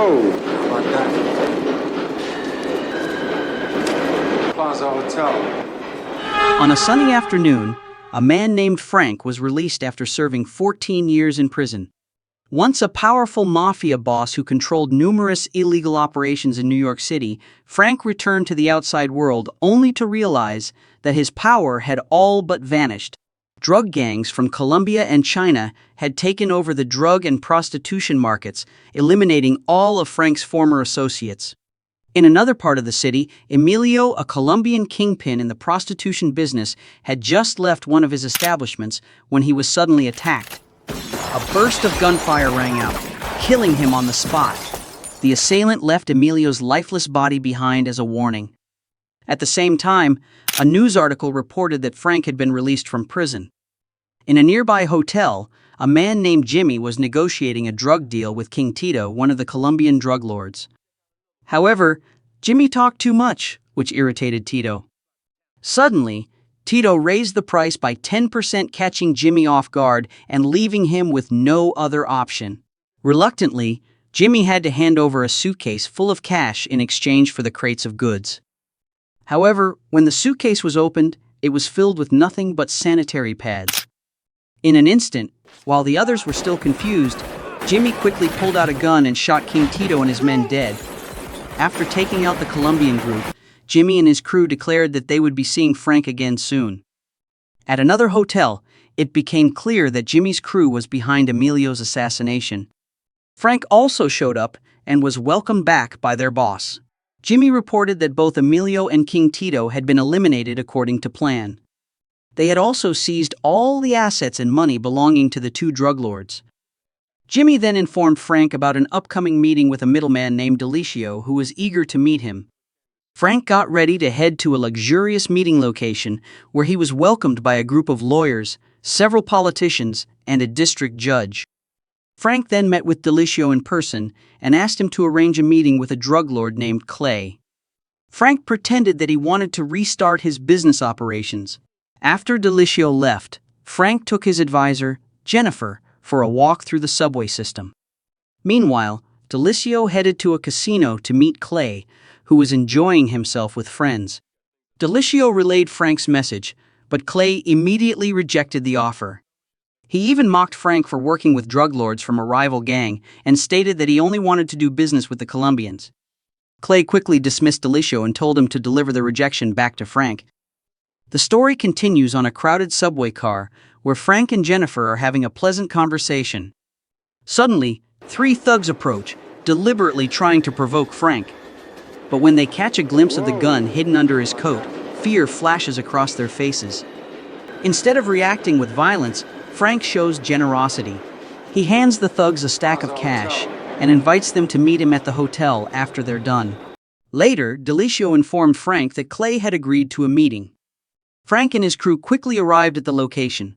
Whoa! How about that? Plaza Hotel. On a sunny afternoon, a man named Frank was released after serving 14 years in prison. Once a powerful mafia boss who controlled numerous illegal operations in New York City, Frank returned to the outside world only to realize that his power had all but vanished. Drug gangs from Colombia and China had taken over the drug and prostitution markets, eliminating all of Frank's former associates. In another part of the city, Emilio, a Colombian kingpin in the prostitution business, had just left one of his establishments when he was suddenly attacked. A burst of gunfire rang out, killing him on the spot. The assailant left Emilio's lifeless body behind as a warning. At the same time, a news article reported that Frank had been released from prison. In a nearby hotel, a man named Jimmy was negotiating a drug deal with King Tito, one of the Colombian drug lords. However, Jimmy talked too much, which irritated Tito. Suddenly, Tito raised the price by 10%, catching Jimmy off guard and leaving him with no other option. Reluctantly, Jimmy had to hand over a suitcase full of cash in exchange for the crates of goods. However, when the suitcase was opened, it was filled with nothing but sanitary pads. In an instant, while the others were still confused, Jimmy quickly pulled out a gun and shot King Tito and his men dead. After taking out the Colombian group, Jimmy and his crew declared that they would be seeing Frank again soon. At another hotel, it became clear that Jimmy's crew was behind Emilio's assassination. Frank also showed up and was welcomed back by their boss. Jimmy reported that both Emilio and King Tito had been eliminated according to plan. They had also seized all the assets and money belonging to the two drug lords. Jimmy then informed Frank about an upcoming meeting with a middleman named Delicio who was eager to meet him. Frank got ready to head to a luxurious meeting location where he was welcomed by a group of lawyers, several politicians, and a district judge. Frank then met with Delicio in person and asked him to arrange a meeting with a drug lord named Clay. Frank pretended that he wanted to restart his business operations. After Delicio left, Frank took his advisor, Jennifer, for a walk through the subway system. Meanwhile, Delicio headed to a casino to meet Clay, who was enjoying himself with friends. Delicio relayed Frank's message, but Clay immediately rejected the offer. He even mocked Frank for working with drug lords from a rival gang and stated that he only wanted to do business with the Colombians. Clay quickly dismissed Delicio and told him to deliver the rejection back to Frank. The story continues on a crowded subway car where Frank and Jennifer are having a pleasant conversation. Suddenly, three thugs approach, deliberately trying to provoke Frank. But when they catch a glimpse of the gun hidden under his coat, fear flashes across their faces. Instead of reacting with violence, Frank shows generosity. He hands the thugs a stack of cash and invites them to meet him at the hotel after they're done. Later, Delicio informed Frank that Clay had agreed to a meeting. Frank and his crew quickly arrived at the location.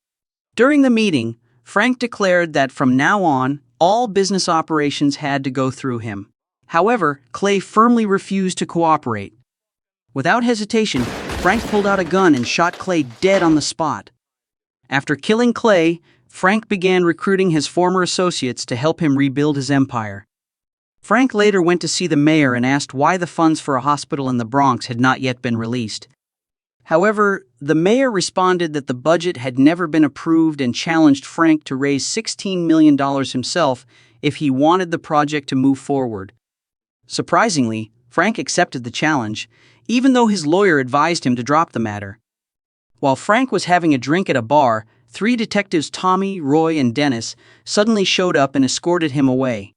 During the meeting, Frank declared that from now on, all business operations had to go through him. However, Clay firmly refused to cooperate. Without hesitation, Frank pulled out a gun and shot Clay dead on the spot. After killing Clay, Frank began recruiting his former associates to help him rebuild his empire. Frank later went to see the mayor and asked why the funds for a hospital in the Bronx had not yet been released. However, the mayor responded that the budget had never been approved and challenged Frank to raise $16 million himself if he wanted the project to move forward. Surprisingly, Frank accepted the challenge, even though his lawyer advised him to drop the matter. While Frank was having a drink at a bar, three detectives, Tommy, Roy, and Dennis, suddenly showed up and escorted him away.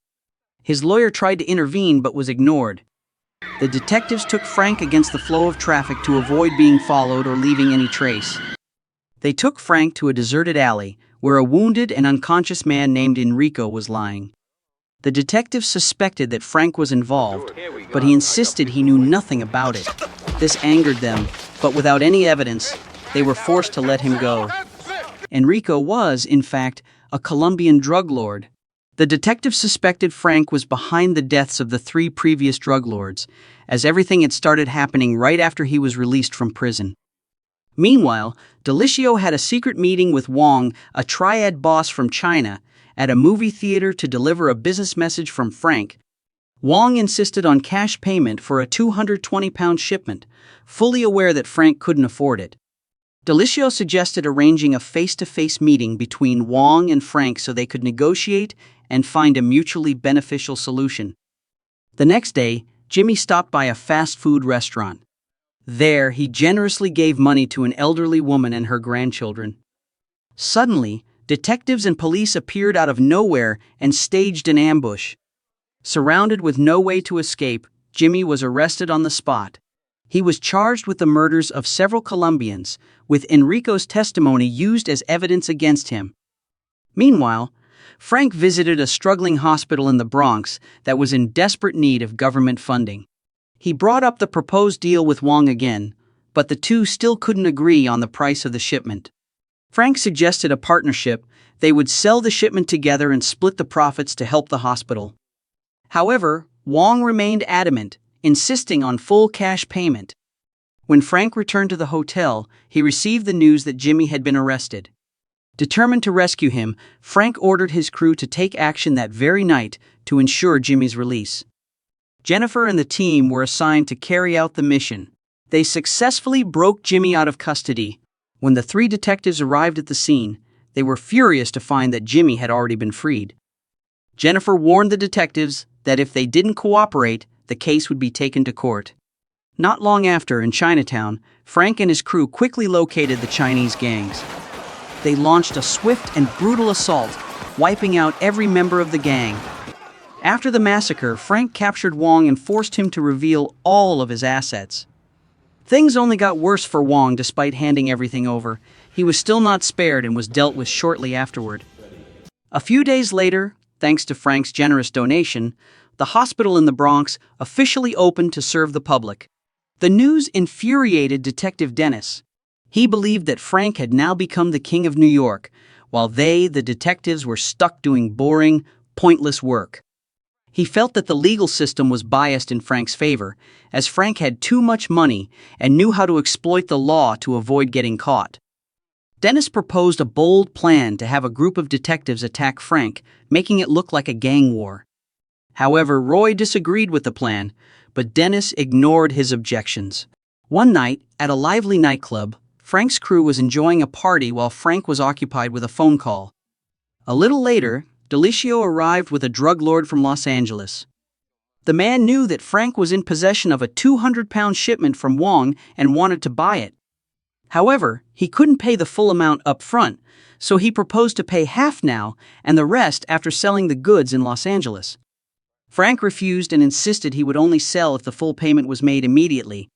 His lawyer tried to intervene but was ignored. The detectives took Frank against the flow of traffic to avoid being followed or leaving any trace. They took Frank to a deserted alley where a wounded and unconscious man named Enrico was lying. The detectives suspected that Frank was involved, but he insisted he knew nothing about it. This angered them, but without any evidence, they were forced to let him go. Enrico was, in fact, a Colombian drug lord. The detective suspected Frank was behind the deaths of the three previous drug lords, as everything had started happening right after he was released from prison. Meanwhile, Delicio had a secret meeting with Wang, a triad boss from China, at a movie theater to deliver a business message from Frank. Wong insisted on cash payment for a 220-pound shipment, fully aware that Frank couldn't afford it. Delicio suggested arranging a face-to-face meeting between Wong and Frank so they could negotiate and find a mutually beneficial solution. The next day, Jimmy stopped by a fast food restaurant. There, he generously gave money to an elderly woman and her grandchildren. Suddenly, detectives and police appeared out of nowhere and staged an ambush. Surrounded with no way to escape, Jimmy was arrested on the spot. He was charged with the murders of several Colombians, with Enrico's testimony used as evidence against him. Meanwhile, Frank visited a struggling hospital in the Bronx that was in desperate need of government funding. He brought up the proposed deal with Wong again, but the two still couldn't agree on the price of the shipment. Frank suggested a partnership. They would sell the shipment together and split the profits to help the hospital. However, Wong remained adamant, insisting on full cash payment. When Frank returned to the hotel, he received the news that Jimmy had been arrested. Determined to rescue him, Frank ordered his crew to take action that very night to ensure Jimmy's release. Jennifer and the team were assigned to carry out the mission. They successfully broke Jimmy out of custody. When the three detectives arrived at the scene, they were furious to find that Jimmy had already been freed. Jennifer warned the detectives that if they didn't cooperate, the case would be taken to court. Not long after, in Chinatown, Frank and his crew quickly located the Chinese gangs. They launched a swift and brutal assault, wiping out every member of the gang. After the massacre, Frank captured Wong and forced him to reveal all of his assets. Things only got worse for Wong despite handing everything over. He was still not spared and was dealt with shortly afterward. A few days later, thanks to Frank's generous donation, the hospital in the Bronx officially opened to serve the public. The news infuriated Detective Dennis. He believed that Frank had now become the king of New York, while they, the detectives, were stuck doing boring, pointless work. He felt that the legal system was biased in Frank's favor, as Frank had too much money and knew how to exploit the law to avoid getting caught. Dennis proposed a bold plan to have a group of detectives attack Frank, making it look like a gang war. However, Roy disagreed with the plan, but Dennis ignored his objections. One night, at a lively nightclub, Frank's crew was enjoying a party while Frank was occupied with a phone call. A little later, Delicio arrived with a drug lord from Los Angeles. The man knew that Frank was in possession of a 200-pound shipment from Wong and wanted to buy it. However, he couldn't pay the full amount up front, so he proposed to pay half now and the rest after selling the goods in Los Angeles. Frank refused and insisted he would only sell if the full payment was made immediately.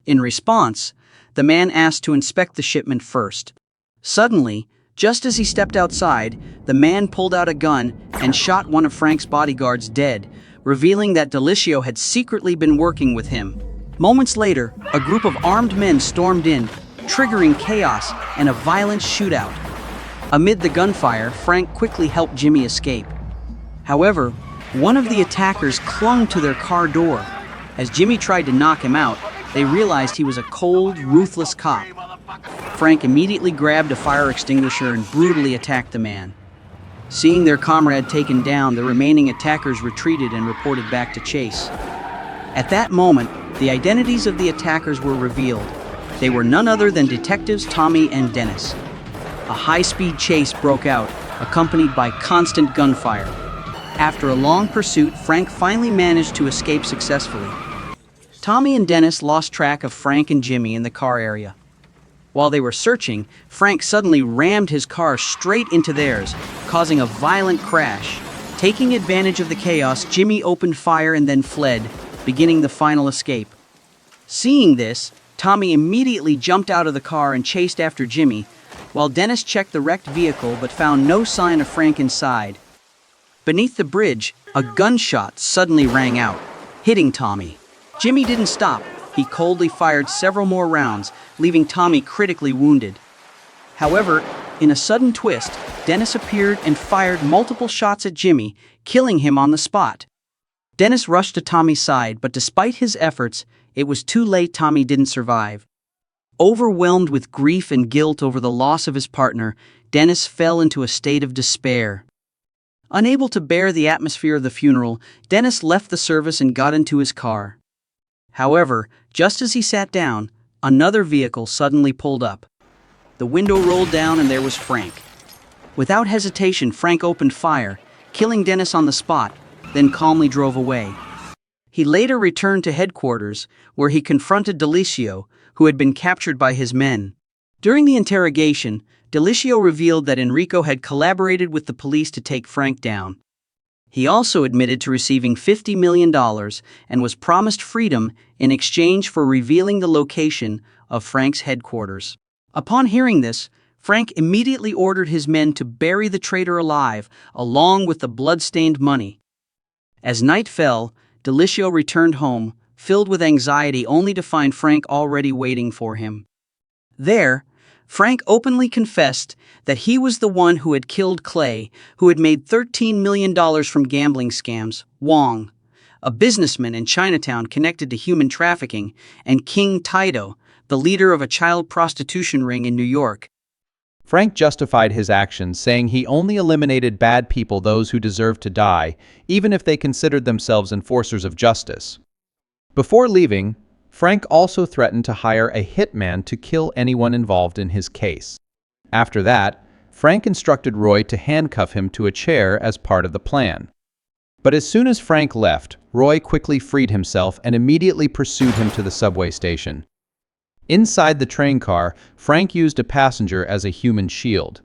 In response, the man asked to inspect the shipment first. Suddenly, just as he stepped outside, the man pulled out a gun and shot one of Frank's bodyguards dead, revealing that Delicio had secretly been working with him. Moments later, a group of armed men stormed in, triggering chaos and a violent shootout. Amid the gunfire, Frank quickly helped Jimmy escape. However, one of the attackers clung to their car door. As Jimmy tried to knock him out, they realized he was a cold, ruthless cop. Frank immediately grabbed a fire extinguisher and brutally attacked the man. Seeing their comrade taken down, the remaining attackers retreated and reported back to Chase. At that moment, the identities of the attackers were revealed. They were none other than detectives Tommy and Dennis. A high-speed chase broke out, accompanied by constant gunfire. After a long pursuit, Frank finally managed to escape successfully. Tommy and Dennis lost track of Frank and Jimmy in the car area. While they were searching, Frank suddenly rammed his car straight into theirs, causing a violent crash. Taking advantage of the chaos, Jimmy opened fire and then fled, beginning the final escape. Seeing this, Tommy immediately jumped out of the car and chased after Jimmy, while Dennis checked the wrecked vehicle but found no sign of Frank inside. Beneath the bridge, a gunshot suddenly rang out, hitting Tommy. Jimmy didn't stop. He coldly fired several more rounds, leaving Tommy critically wounded. However, in a sudden twist, Dennis appeared and fired multiple shots at Jimmy, killing him on the spot. Dennis rushed to Tommy's side, but despite his efforts, it was too late. Tommy didn't survive. Overwhelmed with grief and guilt over the loss of his partner, Dennis fell into a state of despair. Unable to bear the atmosphere of the funeral, Dennis left the service and got into his car. However, just as he sat down, another vehicle suddenly pulled up. The window rolled down and there was Frank. Without hesitation, Frank opened fire, killing Dennis on the spot, then calmly drove away. He later returned to headquarters, where he confronted Delicio, who had been captured by his men. During the interrogation, Delicio revealed that Enrico had collaborated with the police to take Frank down. He also admitted to receiving $50 million and was promised freedom in exchange for revealing the location of Frank's headquarters. Upon hearing this, Frank immediately ordered his men to bury the traitor alive, along with the blood-stained money. As night fell, Delicio returned home, filled with anxiety only to find Frank already waiting for him. There, Frank openly confessed that he was the one who had killed Clay, who had made $13 million from gambling scams, Wong, a businessman in Chinatown connected to human trafficking, and King Tito, the leader of a child prostitution ring in New York. Frank justified his actions, saying he only eliminated bad people, those who deserved to die, even if they considered themselves enforcers of justice. Before leaving, Frank also threatened to hire a hitman to kill anyone involved in his case. After that, Frank instructed Roy to handcuff him to a chair as part of the plan. But as soon as Frank left, Roy quickly freed himself and immediately pursued him to the subway station. Inside the train car, Frank used a passenger as a human shield.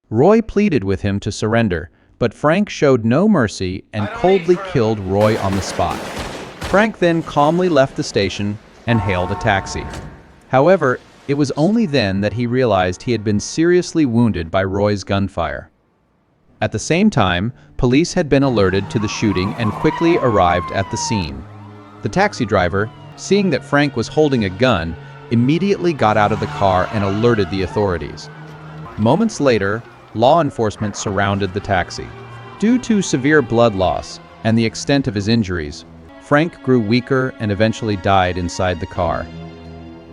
Roy pleaded with him to surrender, but Frank showed no mercy and coldly killed Roy on the spot. Frank then calmly left the station and hailed a taxi. However, it was only then that he realized he had been seriously wounded by Roy's gunfire. At the same time, police had been alerted to the shooting and quickly arrived at the scene. The taxi driver, seeing that Frank was holding a gun, immediately got out of the car and alerted the authorities. Moments later, law enforcement surrounded the taxi. Due to severe blood loss and the extent of his injuries, Frank grew weaker and eventually died inside the car.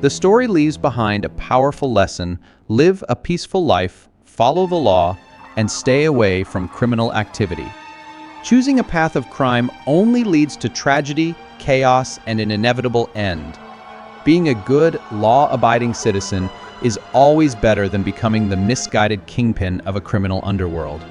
The story leaves behind a powerful lesson: live a peaceful life, follow the law, and stay away from criminal activity. Choosing a path of crime only leads to tragedy, chaos, and an inevitable end. Being a good, law-abiding citizen is always better than becoming the misguided kingpin of a criminal underworld.